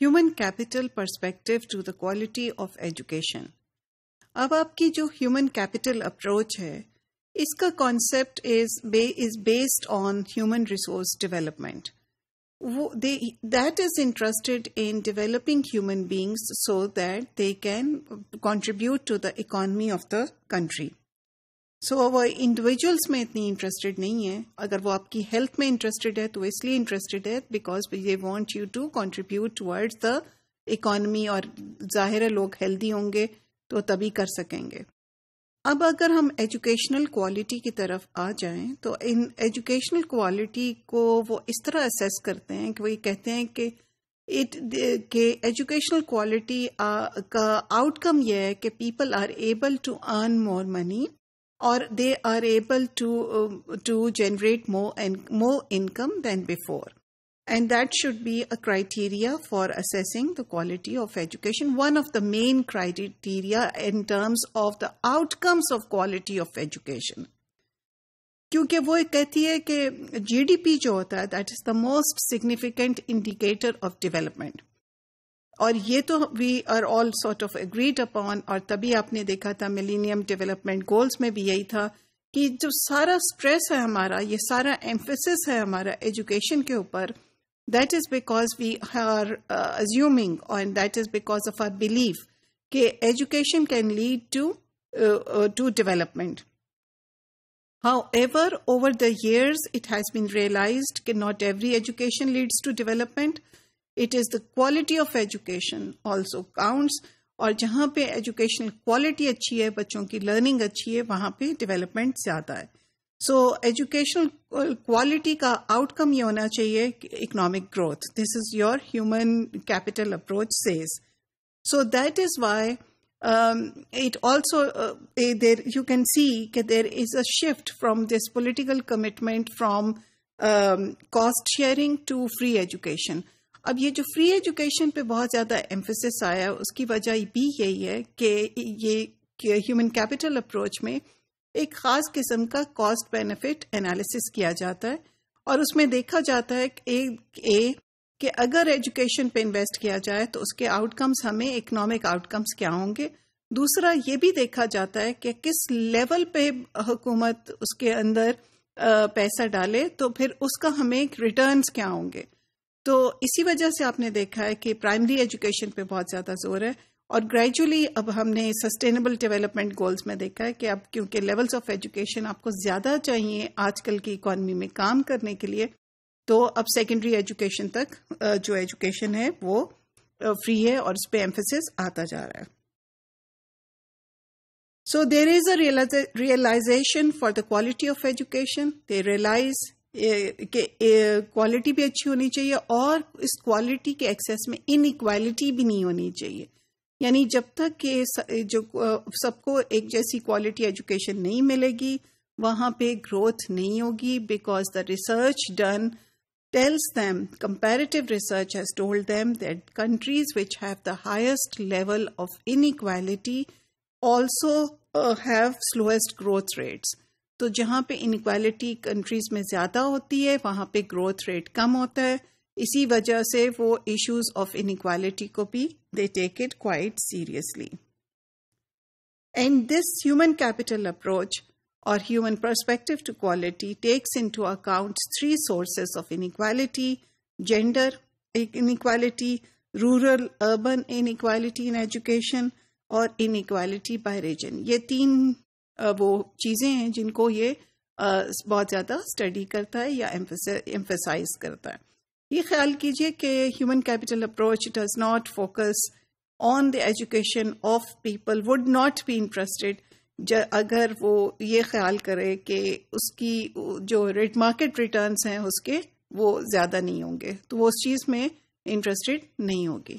human capital perspective to the quality of education. اب آپ کی جو ہیومن کیپٹل اپروچ ہے اس کا concept is based on human resource development. That is interested in developing human beings so that they can contribute to the economy of the country. So وہ individuals میں اتنی interested نہیں ہے. اگر وہ آپ کی ہیلتھ میں انٹرسٹڈ ہے تو اس لیے انٹرسٹڈ ہے because they want you to contribute towards the economy, اور ظاہر ہے لوگ ہیلدی ہوں گے تو تبھی کر سکیں گے. اب اگر ہم ایجوکیشنل کوالٹی کی طرف آ جائیں تو ان ایجوکیشنل کوالٹی کو وہ اس طرح اسیس کرتے ہیں کہ وہ یہ کہتے ہیں کہ ایجوکیشنل کوالٹی کا آؤٹ کم یہ ہے کہ people are able to earn more money اور they are able to generate more income than before. And that should be a criteria for assessing the quality of education. One of the main criteria in terms of the outcomes of quality of education. کیونکہ وہ کہتی ہے کہ G D P جو ہوتا ہے that is the most significant indicator of development. اور یہ تو we are all sort of agreed upon, اور تبھی آپ نے دیکھا تھا Millennium Development Goals میں بھی یہی تھا کہ جو سارا اسٹریس ہے ہمارا، یہ سارا ایمفیسس ہے ہمارا ایجوکیشن کے اوپر. That is because we are assuming, and that is because of our belief that education can lead to development. However, over the years, it has been realized that not every education leads to development. It is the quality of education also counts. اور جہاں پہ educational quality اچھی ہے، بچوں کی learning اچھی ہے، وہاں پہ ڈیولپمنٹ زیادہ ہے. سو ایجوکیشنل کوالٹی کا آؤٹ کم یہ ہونا چاہیے economic growth. This is your human capital approach says. So that is why it also you can see کہ there is a shift from this political commitment from cost sharing to free education. اب یہ جو free education پہ بہت زیادہ emphasis آیا اس کی وجہ بھی یہی ہے کہ یہ ہیومن کیپٹل اپروچ میں ایک خاص قسم کا کاسٹ بینیفٹ انالیسس کیا جاتا ہے، اور اس میں دیکھا جاتا ہے کہ اگر ایجوکیشن پہ انویسٹ کیا جائے تو اس کے آؤٹ کمز ہمیں اکنامک آؤٹ کمز کیا ہوں گے. دوسرا یہ بھی دیکھا جاتا ہے کہ کس لیول پہ حکومت اس کے اندر پیسہ ڈالے تو پھر اس کا ہمیں ریٹرنز کیا ہوں گے. تو اسی وجہ سے آپ نے دیکھا ہے کہ پرائمری ایجوکیشن پہ بہت زیادہ زور ہے، اور گریجولی اب ہم نے سسٹینیبل ڈیولپمنٹ گولز میں دیکھا ہے کہ اب کیونکہ لیولز آف ایجوکیشن آپ کو زیادہ چاہیے آج کل کی اکانومی میں کام کرنے کے لیے، تو اب سیکنڈری ایجوکیشن تک جو ایجوکیشن ہے وہ فری ہے اور اس پہ ایمفیسس آتا جا رہا ہے. So there is a realization for the quality of education. They realize کہ کوالٹی بھی اچھی ہونی چاہیے اور اس کوالٹی کے ایکسیس میں ان ایکوالٹی بھی نہیں ہونی چاہیے. یعنی جب تک کہ جو سب کو ایک جیسی کوالٹی ایجوکیشن نہیں ملے گی وہاں پہ گروتھ نہیں ہوگی. Because the research done tells them, comparative research has told them that countries which have the highest level of inequality also have slowest growth rates. تو جہاں پہ انیکوالٹی کنٹریز میں زیادہ ہوتی ہے وہاں پہ گروتھ ریٹ کم ہوتا ہے. اسی وجہ سے وہ ایشوز آف انیکوالٹی کو بھی they take it quite seriously. And this human capital approach اور human perspective to quality takes into account 3 sources of inequality: gender inequality, rural urban inequality in education, اور انیکوالٹی بائی ریجن. یہ 3 وہ چیزیں ہیں جن کو یہ بہت زیادہ اسٹڈی کرتا ہے یا ایمفیسائز کرتا ہے. یہ خیال کیجئے کہ human capital approach does not focus on the education of people would not be interested اگر وہ یہ خیال کرے کہ اس کی جو مارکیٹ ریٹرنز ہیں اس کے وہ زیادہ نہیں ہوں گے، تو وہ اس چیز میں انٹرسٹڈ نہیں ہوگی.